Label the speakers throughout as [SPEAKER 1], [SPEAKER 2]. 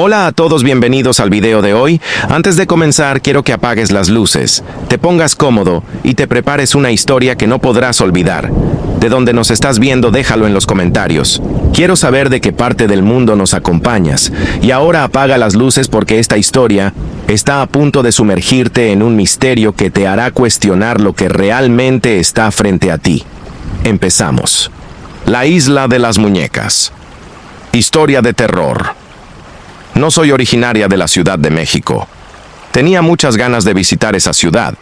[SPEAKER 1] Hola a todos, bienvenidos al video de hoy. Antes de comenzar, quiero que apagues las luces, te pongas cómodo y te prepares una historia que no podrás olvidar. De dónde nos estás viendo, déjalo en los comentarios. Quiero saber de qué parte del mundo nos acompañas. Y ahora apaga las luces porque esta historia está a punto de sumergirte en un misterio que te hará cuestionar lo que realmente está frente a ti. Empezamos. La isla de las muñecas. Historia de terror. No soy originaria de la Ciudad de México. Tenía muchas ganas de visitar esa ciudad.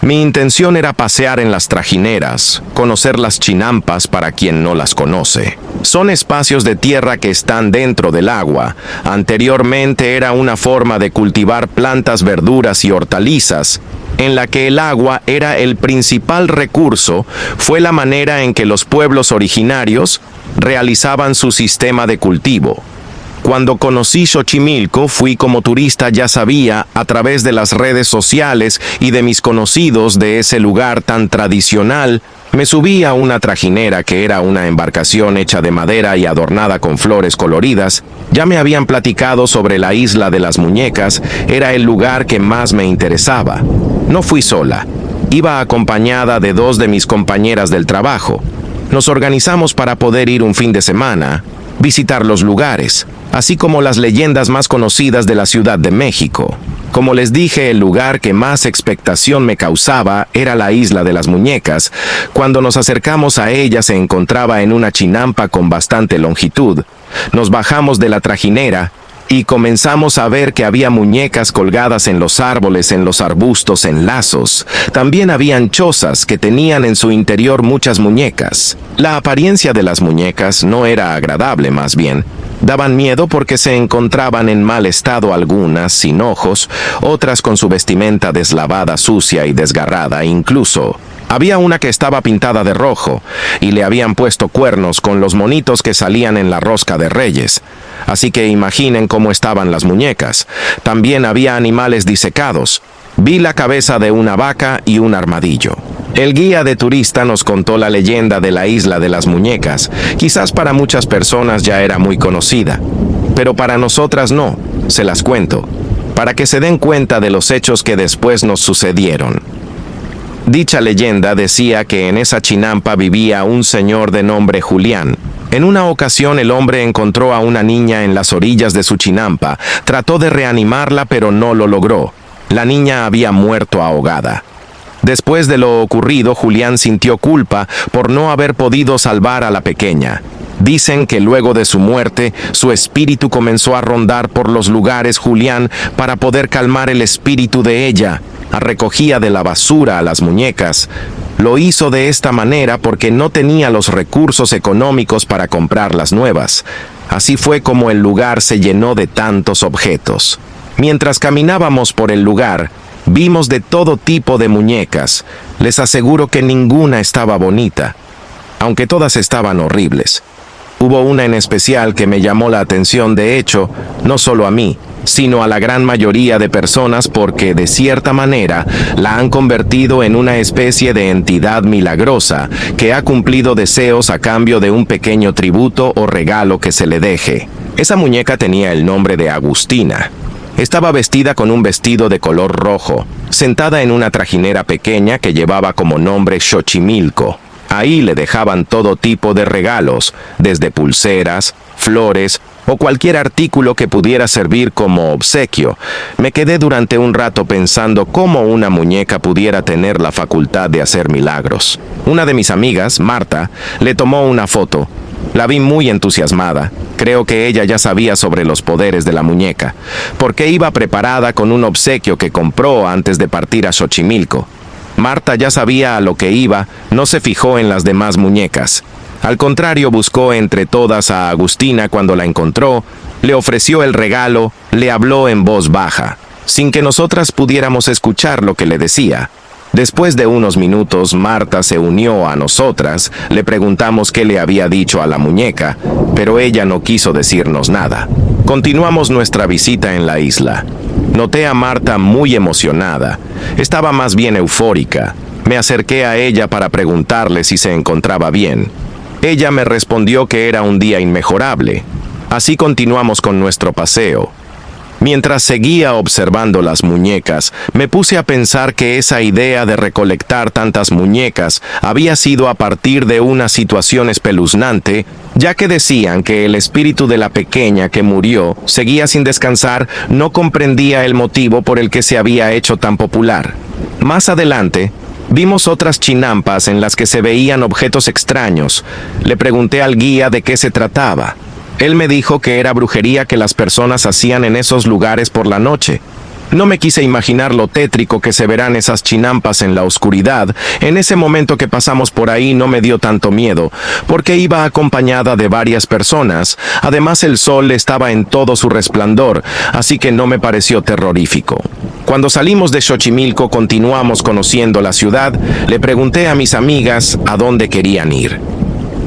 [SPEAKER 1] Mi intención era pasear en las trajineras, conocer las chinampas para quien no las conoce. Son espacios de tierra que están dentro del agua. Anteriormente era una forma de cultivar plantas, verduras y hortalizas, en la que el agua era el principal recurso. Fue la manera en que los pueblos originarios realizaban su sistema de cultivo. Cuando conocí Xochimilco, fui como turista, ya sabía, a través de las redes sociales y de mis conocidos de ese lugar tan tradicional, me subí a una trajinera que era una embarcación hecha de madera y adornada con flores coloridas. Ya me habían platicado sobre la isla de las muñecas, era el lugar que más me interesaba. No fui sola, iba acompañada de dos de mis compañeras del trabajo. Nos organizamos para poder ir un fin de semana, visitar los lugares, así como las leyendas más conocidas de la Ciudad de México. Como les dije, el lugar que más expectación me causaba era la isla de las muñecas. Cuando nos acercamos a ella se encontraba en una chinampa con bastante longitud. Nos bajamos de la trajinera y comenzamos a ver que había muñecas colgadas en los árboles, en los arbustos, en lazos. También habían chozas que tenían en su interior muchas muñecas. La apariencia de las muñecas no era agradable, más bien. Daban miedo porque se encontraban en mal estado, algunas sin ojos, otras con su vestimenta deslavada, sucia y desgarrada. Incluso había una que estaba pintada de rojo y le habían puesto cuernos con los monitos que salían en la rosca de Reyes. Así que imaginen cómo estaban las muñecas. También había animales disecados. Vi la cabeza de una vaca y un armadillo. El guía de turista nos contó la leyenda de la isla de las muñecas. Quizás para muchas personas ya era muy conocida, pero para nosotras no. Se las cuento, para que se den cuenta de los hechos que después nos sucedieron. Dicha leyenda decía que en esa chinampa vivía un señor de nombre Julián. En una ocasión el hombre encontró a una niña en las orillas de su chinampa. Trató de reanimarla, pero no lo logró. La niña había muerto ahogada. Después de lo ocurrido, Julián sintió culpa por no haber podido salvar a la pequeña. Dicen que luego de su muerte, su espíritu comenzó a rondar por los lugares Julián para poder calmar el espíritu de ella. Recogía de la basura a las muñecas. Lo hizo de esta manera porque no tenía los recursos económicos para comprar las nuevas. Así fue como el lugar se llenó de tantos objetos. Mientras caminábamos por el lugar, vimos de todo tipo de muñecas. Les aseguro que ninguna estaba bonita, aunque todas estaban horribles. Hubo una en especial que me llamó la atención, de hecho, no solo a mí, sino a la gran mayoría de personas, porque de cierta manera la han convertido en una especie de entidad milagrosa que ha cumplido deseos a cambio de un pequeño tributo o regalo que se le deje. Esa muñeca tenía el nombre de Agustina. Estaba vestida con un vestido de color rojo, sentada en una trajinera pequeña que llevaba como nombre Xochimilco. Ahí le dejaban todo tipo de regalos, desde pulseras, flores o cualquier artículo que pudiera servir como obsequio. Me quedé durante un rato pensando cómo una muñeca pudiera tener la facultad de hacer milagros. Una de mis amigas, Marta, le tomó una foto. La vi muy entusiasmada. Creo que ella ya sabía sobre los poderes de la muñeca, porque iba preparada con un obsequio que compró antes de partir a Xochimilco. Marta ya sabía a lo que iba, no se fijó en las demás muñecas. Al contrario, buscó entre todas a Agustina. Cuando la encontró, le ofreció el regalo, le habló en voz baja, sin que nosotras pudiéramos escuchar lo que le decía. Después de unos minutos, Marta se unió a nosotras. Le preguntamos qué le había dicho a la muñeca, pero ella no quiso decirnos nada. Continuamos nuestra visita en la isla. Noté a Marta muy emocionada. Estaba más bien eufórica. Me acerqué a ella para preguntarle si se encontraba bien. Ella me respondió que era un día inmejorable. Así continuamos con nuestro paseo. Mientras seguía observando las muñecas, me puse a pensar que esa idea de recolectar tantas muñecas había sido a partir de una situación espeluznante, ya que decían que el espíritu de la pequeña que murió seguía sin descansar, no comprendía el motivo por el que se había hecho tan popular. Más adelante, vimos otras chinampas en las que se veían objetos extraños. Le pregunté al guía de qué se trataba. Él me dijo que era brujería que las personas hacían en esos lugares por la noche. No me quise imaginar lo tétrico que se verán esas chinampas en la oscuridad. En ese momento que pasamos por ahí no me dio tanto miedo, porque iba acompañada de varias personas. Además, el sol estaba en todo su resplandor, así que no me pareció terrorífico. Cuando salimos de Xochimilco continuamos conociendo la ciudad. Le pregunté a mis amigas a dónde querían ir.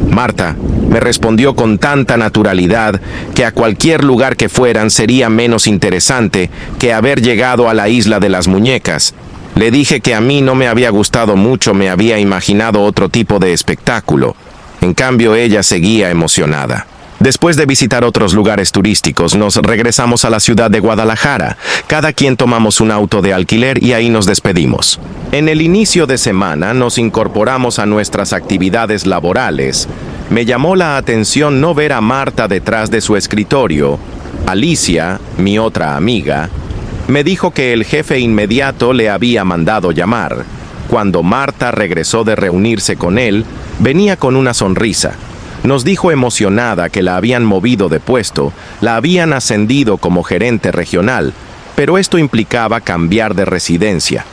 [SPEAKER 1] Marta me respondió con tanta naturalidad que a cualquier lugar que fueran sería menos interesante que haber llegado a la isla de las muñecas. Le dije que a mí no me había gustado mucho, me había imaginado otro tipo de espectáculo. En cambio, ella seguía emocionada. Después de visitar otros lugares turísticos, nos regresamos a la ciudad de Guadalajara. Cada quien tomamos un auto de alquiler y ahí nos despedimos. En el inicio de semana nos incorporamos a nuestras actividades laborales. Me llamó la atención no ver a Marta detrás de su escritorio. Alicia, mi otra amiga, me dijo que el jefe inmediato le había mandado llamar. Cuando Marta regresó de reunirse con él, venía con una sonrisa. Nos dijo emocionada que la habían movido de puesto, la habían ascendido como gerente regional, pero esto implicaba cambiar de residencia.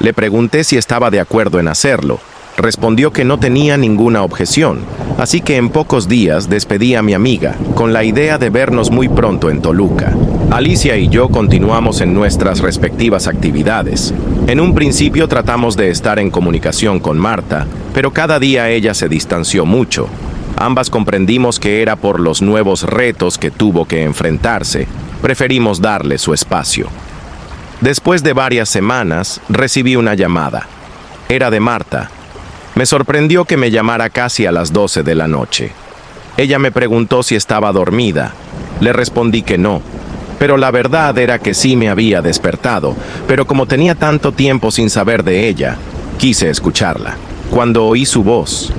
[SPEAKER 1] Le pregunté si estaba de acuerdo en hacerlo. Respondió que no tenía ninguna objeción, así que en pocos días despedí a mi amiga, con la idea de vernos muy pronto en Toluca. Alicia y yo continuamos en nuestras respectivas actividades. En un principio tratamos de estar en comunicación con Marta, pero cada día ella se distanció mucho. Ambas comprendimos que era por los nuevos retos que tuvo que enfrentarse. Preferimos darle su espacio. Después de varias semanas, recibí una llamada. Era de Marta. Me sorprendió que me llamara casi a las 12 de la noche. Ella me preguntó si estaba dormida. Le respondí que no, pero la verdad era que sí me había despertado, pero como tenía tanto tiempo sin saber de ella, quise escucharla. Cuando oí su voz,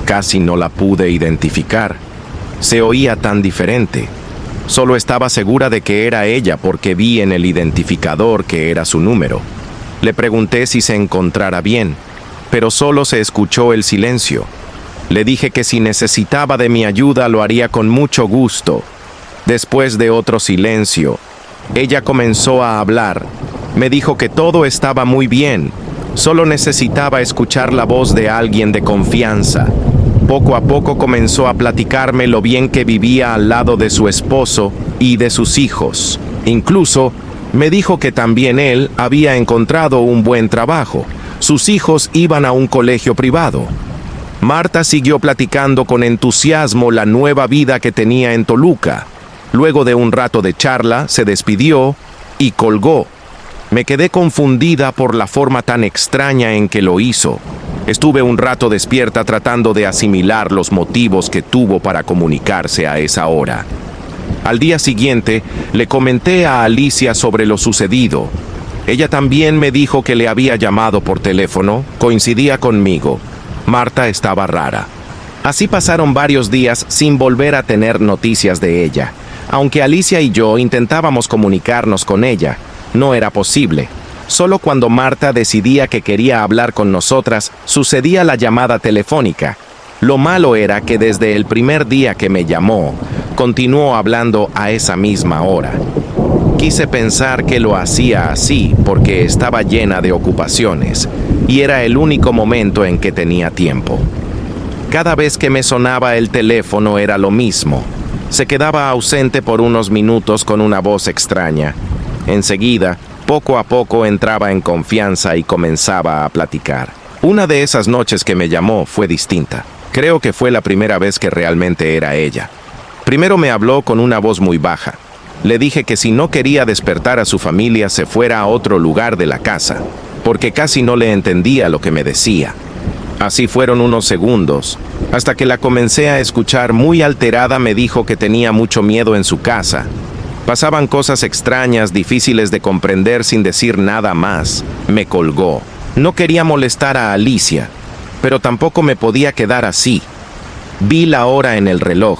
[SPEAKER 1] casi no la pude identificar. Se oía tan diferente. Solo estaba segura de que era ella porque vi en el identificador que era su número. Le pregunté si se encontrara bien, pero solo se escuchó el silencio. Le dije que si necesitaba de mi ayuda lo haría con mucho gusto. Después de otro silencio, ella comenzó a hablar. Me dijo que todo estaba muy bien, solo necesitaba escuchar la voz de alguien de confianza. Poco a poco comenzó a platicarme lo bien que vivía al lado de su esposo y de sus hijos. Incluso me dijo que también él había encontrado un buen trabajo. Sus hijos iban a un colegio privado. Marta siguió platicando con entusiasmo la nueva vida que tenía en Toluca. Luego de un rato de charla, se despidió y colgó. Me quedé confundida por la forma tan extraña en que lo hizo. Estuve un rato despierta tratando de asimilar los motivos que tuvo para comunicarse a esa hora. Al día siguiente, le comenté a Alicia sobre lo sucedido. Ella también me dijo que le había llamado por teléfono, coincidía conmigo. Marta estaba rara. Así pasaron varios días sin volver a tener noticias de ella. Aunque Alicia y yo intentábamos comunicarnos con ella, no era posible. Solo cuando Marta decidía que quería hablar con nosotras, sucedía la llamada telefónica. Lo malo era que desde el primer día que me llamó, continuó hablando a esa misma hora. Quise pensar que lo hacía así porque estaba llena de ocupaciones, y era el único momento en que tenía tiempo. Cada vez que me sonaba el teléfono era lo mismo. Se quedaba ausente por unos minutos con una voz extraña. Enseguida, poco a poco entraba en confianza y comenzaba a platicar. Una de esas noches que me llamó fue distinta. Creo que fue la primera vez que realmente era ella. Primero me habló con una voz muy baja. Le dije que si no quería despertar a su familia se fuera a otro lugar de la casa, porque casi no le entendía lo que me decía. Así fueron unos segundos, hasta que la comencé a escuchar muy alterada. Me dijo que tenía mucho miedo en su casa. Pasaban cosas extrañas, difíciles de comprender sin decir nada más. Me colgó. No quería molestar a Alicia, pero tampoco me podía quedar así. Vi la hora en el reloj.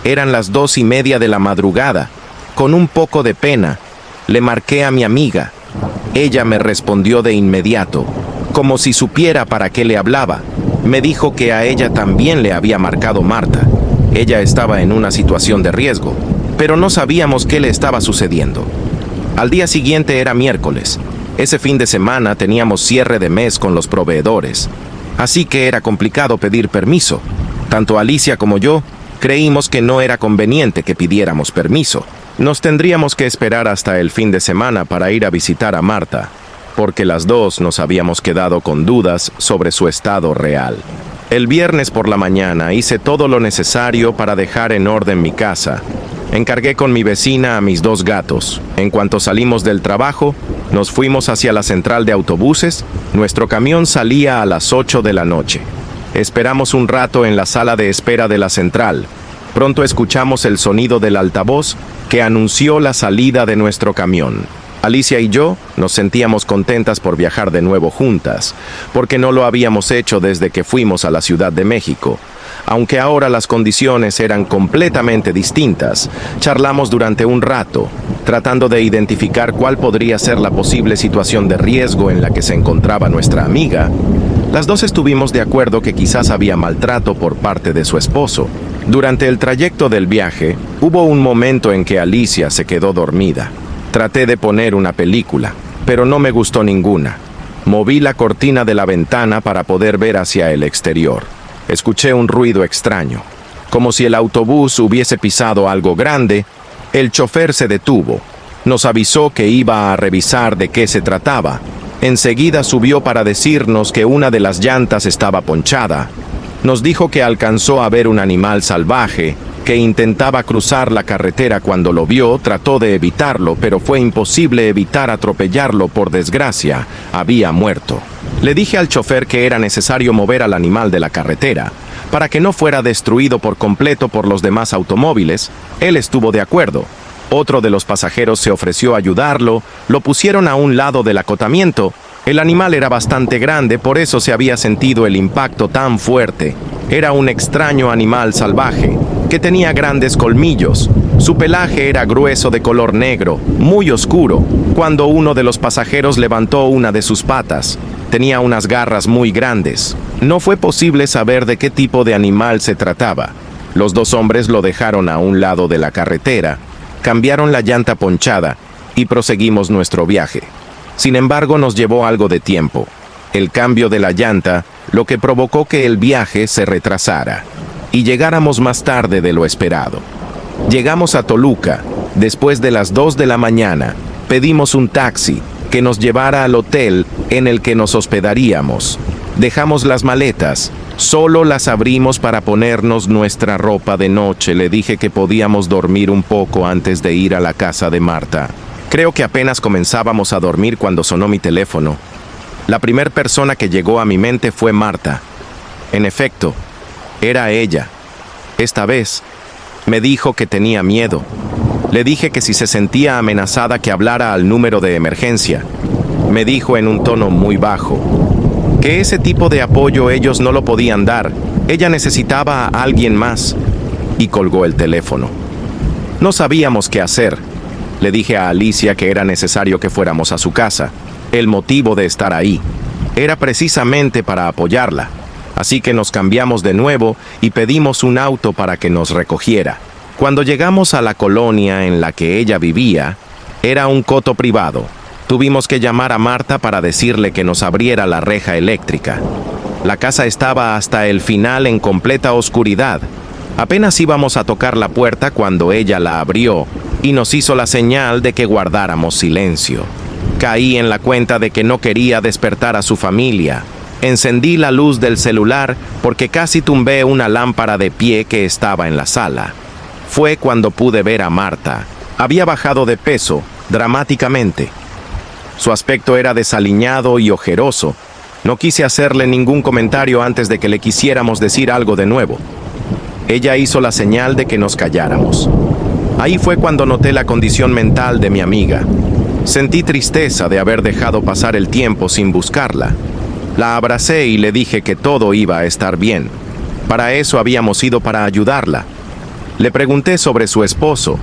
[SPEAKER 1] Eran las 2:30 de la madrugada. Con un poco de pena, le marqué a mi amiga. Ella me respondió de inmediato, como si supiera para qué le hablaba. Me dijo que a ella también le había marcado Marta. Ella estaba en una situación de riesgo, pero no sabíamos qué le estaba sucediendo. Al día siguiente era miércoles. Ese fin de semana teníamos cierre de mes con los proveedores, así que era complicado pedir permiso. Tanto Alicia como yo creímos que no era conveniente que pidiéramos permiso. Nos tendríamos que esperar hasta el fin de semana para ir a visitar a Marta, porque las dos nos habíamos quedado con dudas sobre su estado real. El viernes por la mañana hice todo lo necesario para dejar en orden mi casa. Encargué con mi vecina a mis 2 gatos. En cuanto salimos del trabajo, nos fuimos hacia la central de autobuses. Nuestro camión salía a las 8 de la noche. Esperamos un rato en la sala de espera de la central. Pronto escuchamos el sonido del altavoz que anunció la salida de nuestro camión. Alicia y yo nos sentíamos contentas por viajar de nuevo juntas, porque no lo habíamos hecho desde que fuimos a la Ciudad de México. Aunque ahora las condiciones eran completamente distintas, charlamos durante un rato, tratando de identificar cuál podría ser la posible situación de riesgo en la que se encontraba nuestra amiga. Las dos estuvimos de acuerdo que quizás había maltrato por parte de su esposo. Durante el trayecto del viaje, hubo un momento en que Alicia se quedó dormida. Traté de poner una película, pero no me gustó ninguna. Moví la cortina de la ventana para poder ver hacia el exterior. Escuché un ruido extraño, como si el autobús hubiese pisado algo grande. El chofer se detuvo. Nos avisó que iba a revisar de qué se trataba. Enseguida subió para decirnos que una de las llantas estaba ponchada. Nos dijo que alcanzó a ver un animal salvaje que intentaba cruzar la carretera. Cuando lo vio, trató de evitarlo, pero fue imposible evitar atropellarlo. Por desgracia, había muerto. Le dije al chofer que era necesario mover al animal de la carretera para que no fuera destruido por completo por los demás automóviles. Él estuvo de acuerdo. Otro de los pasajeros se ofreció a ayudarlo. Lo pusieron a un lado del acotamiento. El animal era bastante grande, por eso se había sentido el impacto tan fuerte. Era un extraño animal salvaje, que tenía grandes colmillos. Su pelaje era grueso de color negro, muy oscuro. Cuando uno de los pasajeros levantó una de sus patas, tenía unas garras muy grandes. No fue posible saber de qué tipo de animal se trataba. Los 2 hombres lo dejaron a un lado de la carretera, cambiaron la llanta ponchada y proseguimos nuestro viaje. Sin embargo, nos llevó algo de tiempo. El cambio de la llanta, lo que provocó que el viaje se retrasara y llegáramos más tarde de lo esperado. Llegamos a Toluca, después de las 2 de la mañana. Pedimos un taxi que nos llevara al hotel en el que nos hospedaríamos. Dejamos las maletas, solo las abrimos para ponernos nuestra ropa de noche. Le dije que podíamos dormir un poco antes de ir a la casa de Marta. Creo que apenas comenzábamos a dormir cuando sonó mi teléfono. La primera persona que llegó a mi mente fue Marta. En efecto, era ella. Esta vez, me dijo que tenía miedo. Le dije que si se sentía amenazada que hablara al número de emergencia. Me dijo en un tono muy bajo que ese tipo de apoyo ellos no lo podían dar. Ella necesitaba a alguien más. Y colgó el teléfono. No sabíamos qué hacer. Le dije a Alicia que era necesario que fuéramos a su casa. El motivo de estar ahí era precisamente para apoyarla. Así que nos cambiamos de nuevo y pedimos un auto para que nos recogiera. Cuando llegamos a la colonia en la que ella vivía, era un coto privado. Tuvimos que llamar a Marta para decirle que nos abriera la reja eléctrica. La casa estaba hasta el final en completa oscuridad. Apenas íbamos a tocar la puerta cuando ella la abrió y nos hizo la señal de que guardáramos silencio. Caí en la cuenta de que no quería despertar a su familia. Encendí la luz del celular porque casi tumbé una lámpara de pie que estaba en la sala. Fue cuando pude ver a Marta. Había bajado de peso dramáticamente. Su aspecto era desaliñado y ojeroso. No quise hacerle ningún comentario antes de que le quisiéramos decir algo de nuevo. Ella hizo la señal de que nos calláramos. Ahí fue cuando noté la condición mental de mi amiga. Sentí tristeza de haber dejado pasar el tiempo sin buscarla. La abracé y le dije que todo iba a estar bien. Para eso habíamos ido, para ayudarla. Le pregunté sobre su esposo.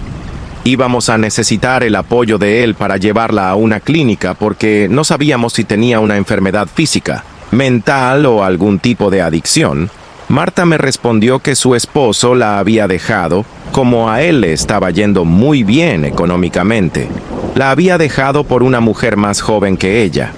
[SPEAKER 1] Íbamos a necesitar el apoyo de él para llevarla a una clínica porque no sabíamos si tenía una enfermedad física, mental o algún tipo de adicción. Marta me respondió que su esposo la había dejado, como a él le estaba yendo muy bien económicamente. La había dejado por una mujer más joven que ella.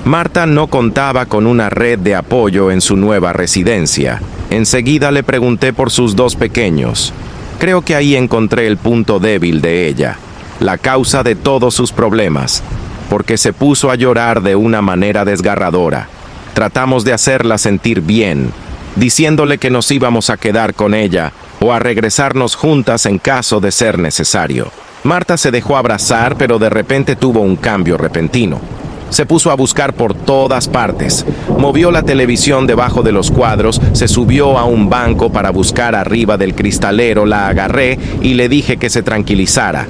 [SPEAKER 1] Marta no contaba con una red de apoyo en su nueva residencia. Enseguida le pregunté por sus dos pequeños. Creo que ahí encontré el punto débil de ella, la causa de todos sus problemas, porque se puso a llorar de una manera desgarradora. Tratamos de hacerla sentir bien, diciéndole que nos íbamos a quedar con ella o a regresarnos juntas en caso de ser necesario. Marta se dejó abrazar, pero de repente tuvo un cambio repentino. Se puso a buscar por todas partes. Movió la televisión debajo de los cuadros, se subió a un banco para buscar arriba del cristalero, la agarré y le dije que se tranquilizara.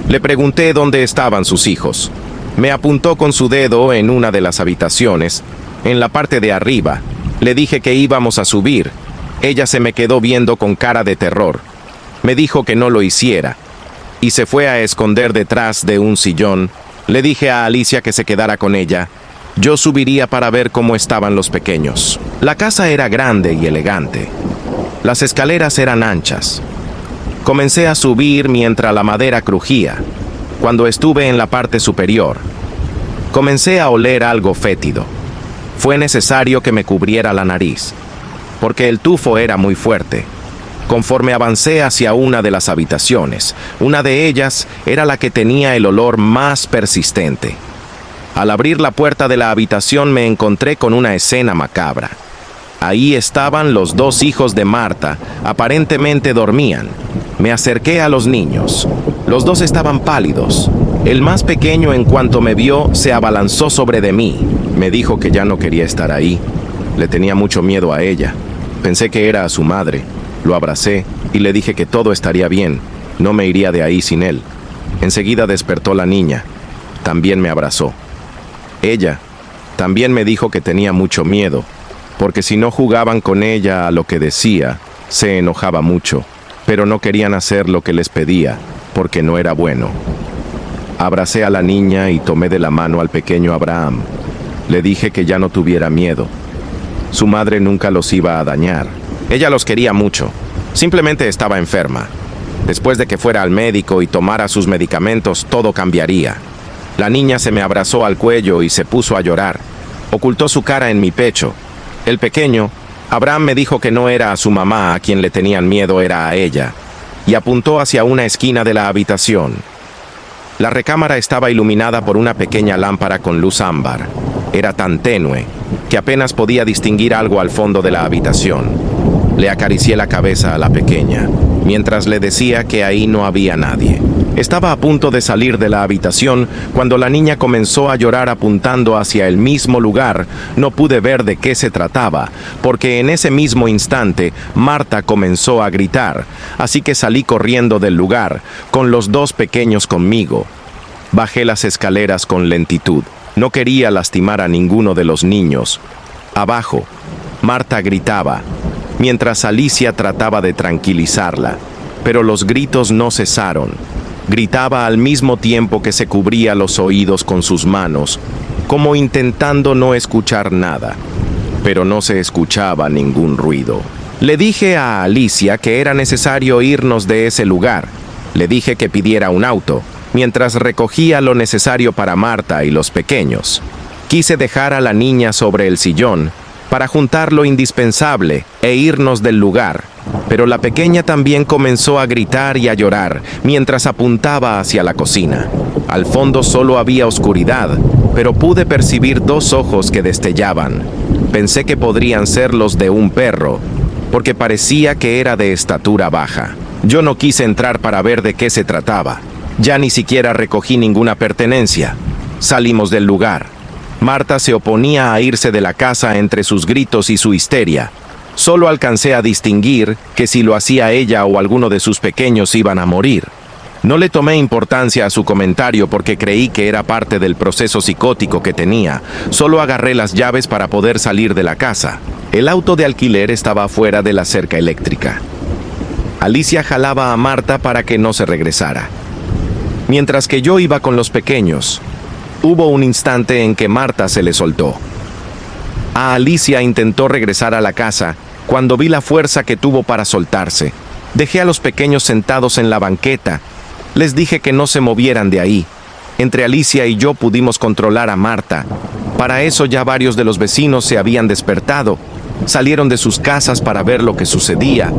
[SPEAKER 1] Le pregunté dónde estaban sus hijos. Me apuntó con su dedo en una de las habitaciones, en la parte de arriba. Le dije que íbamos a subir. Ella se me quedó viendo con cara de terror. Me dijo que no lo hiciera y se fue a esconder detrás de un sillón. Le dije a Alicia que se quedara con ella. Yo subiría para ver cómo estaban los pequeños. La casa era grande y elegante. Las escaleras eran anchas. Comencé a subir mientras la madera crujía. Cuando estuve en la parte superior, comencé a oler algo fétido. Fue necesario que me cubriera la nariz, porque el tufo era muy fuerte. Conforme avancé hacia una de las habitaciones, una de ellas era la que tenía el olor más persistente. Al abrir la puerta de la habitación me encontré con una escena macabra. Ahí estaban los dos hijos de Marta, aparentemente dormían. Me acerqué a los niños. Los dos estaban pálidos. El más pequeño, en cuanto me vio, se abalanzó sobre de mí. Me dijo que ya no quería estar ahí. Le tenía mucho miedo a ella. Pensé que era a su madre. Lo abracé y le dije que todo estaría bien, no me iría de ahí sin él. Enseguida despertó la niña, también me abrazó. Ella también me dijo que tenía mucho miedo, porque si no jugaban con ella a lo que decía, se enojaba mucho, pero no querían hacer lo que les pedía, porque no era bueno. Abracé a la niña y tomé de la mano al pequeño Abraham. Le dije que ya no tuviera miedo. Su madre nunca los iba a dañar. Ella los quería mucho, simplemente estaba enferma. Después de que fuera al médico y tomara sus medicamentos, todo cambiaría. La niña se me abrazó al cuello y se puso a llorar. Ocultó su cara en mi pecho. El pequeño, Abraham, me dijo que no era a su mamá a quien le tenían miedo, era a ella, y apuntó hacia una esquina de la habitación. La recámara estaba iluminada por una pequeña lámpara con luz ámbar. Era tan tenue que apenas podía distinguir algo al fondo de la habitación. Le acaricié la cabeza a la pequeña, mientras le decía que ahí no había nadie. Estaba a punto de salir de la habitación cuando la niña comenzó a llorar apuntando hacia el mismo lugar. No pude ver de qué se trataba, porque en ese mismo instante Marta comenzó a gritar, así que salí corriendo del lugar, con los dos pequeños conmigo. Bajé las escaleras con lentitud. No quería lastimar a ninguno de los niños. Abajo, Marta gritaba, mientras Alicia trataba de tranquilizarla, pero los gritos no cesaron. Gritaba al mismo tiempo que se cubría los oídos con sus manos, como intentando no escuchar nada, pero no se escuchaba ningún ruido. Le dije a Alicia que era necesario irnos de ese lugar. Le dije que pidiera un auto, mientras recogía lo necesario para Marta y los pequeños. Quise dejar a la niña sobre el sillón, para juntar lo indispensable e irnos del lugar, pero la pequeña también comenzó a gritar y a llorar mientras apuntaba hacia la cocina. Al fondo solo había oscuridad, pero pude percibir dos ojos que destellaban. Pensé que podrían ser los de un perro, porque parecía que era de estatura baja. Yo no quise entrar para ver de qué se trataba. Ya ni siquiera recogí ninguna pertenencia. Salimos del lugar. Marta se oponía a irse de la casa entre sus gritos y su histeria. Solo alcancé a distinguir que si lo hacía ella o alguno de sus pequeños iban a morir. No le tomé importancia a su comentario porque creí que era parte del proceso psicótico que tenía. Solo agarré las llaves para poder salir de la casa. El auto de alquiler estaba afuera de la cerca eléctrica. Alicia jalaba a Marta para que no se regresara. Mientras que yo iba con los pequeños, hubo un instante en que Marta se le soltó. A Alicia intentó regresar a la casa cuando vi la fuerza que tuvo para soltarse. Dejé a los pequeños sentados en la banqueta. Les dije que no se movieran de ahí. Entre Alicia y yo pudimos controlar a Marta. Para eso ya varios de los vecinos se habían despertado. Salieron de sus casas para ver lo que sucedía.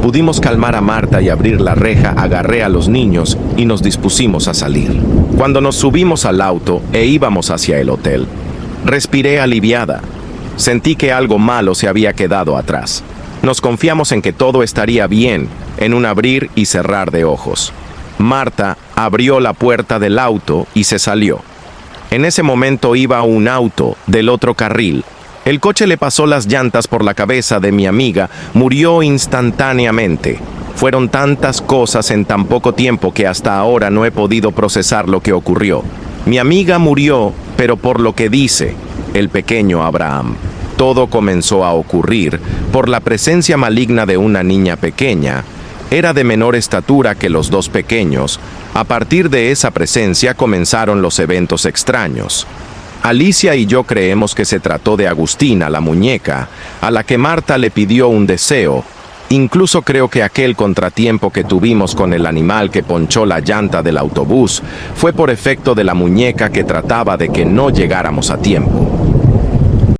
[SPEAKER 1] Pudimos calmar a Marta y abrir la reja, agarré a los niños y nos dispusimos a salir. Cuando nos subimos al auto e íbamos hacia el hotel, respiré aliviada. Sentí que algo malo se había quedado atrás. Nos confiamos en que todo estaría bien, en un abrir y cerrar de ojos. Marta abrió la puerta del auto y se salió. En ese momento iba un auto del otro carril. El coche le pasó las llantas por la cabeza de mi amiga, murió instantáneamente. Fueron tantas cosas en tan poco tiempo que hasta ahora no he podido procesar lo que ocurrió. Mi amiga murió, pero por lo que dice el pequeño Abraham. Todo comenzó a ocurrir por la presencia maligna de una niña pequeña. Era de menor estatura que los dos pequeños. A partir de esa presencia comenzaron los eventos extraños. Alicia y yo creemos que se trató de Agustina, la muñeca, a la que Marta le pidió un deseo. Incluso creo que aquel contratiempo que tuvimos con el animal que ponchó la llanta del autobús fue por efecto de la muñeca que trataba de que no llegáramos a tiempo.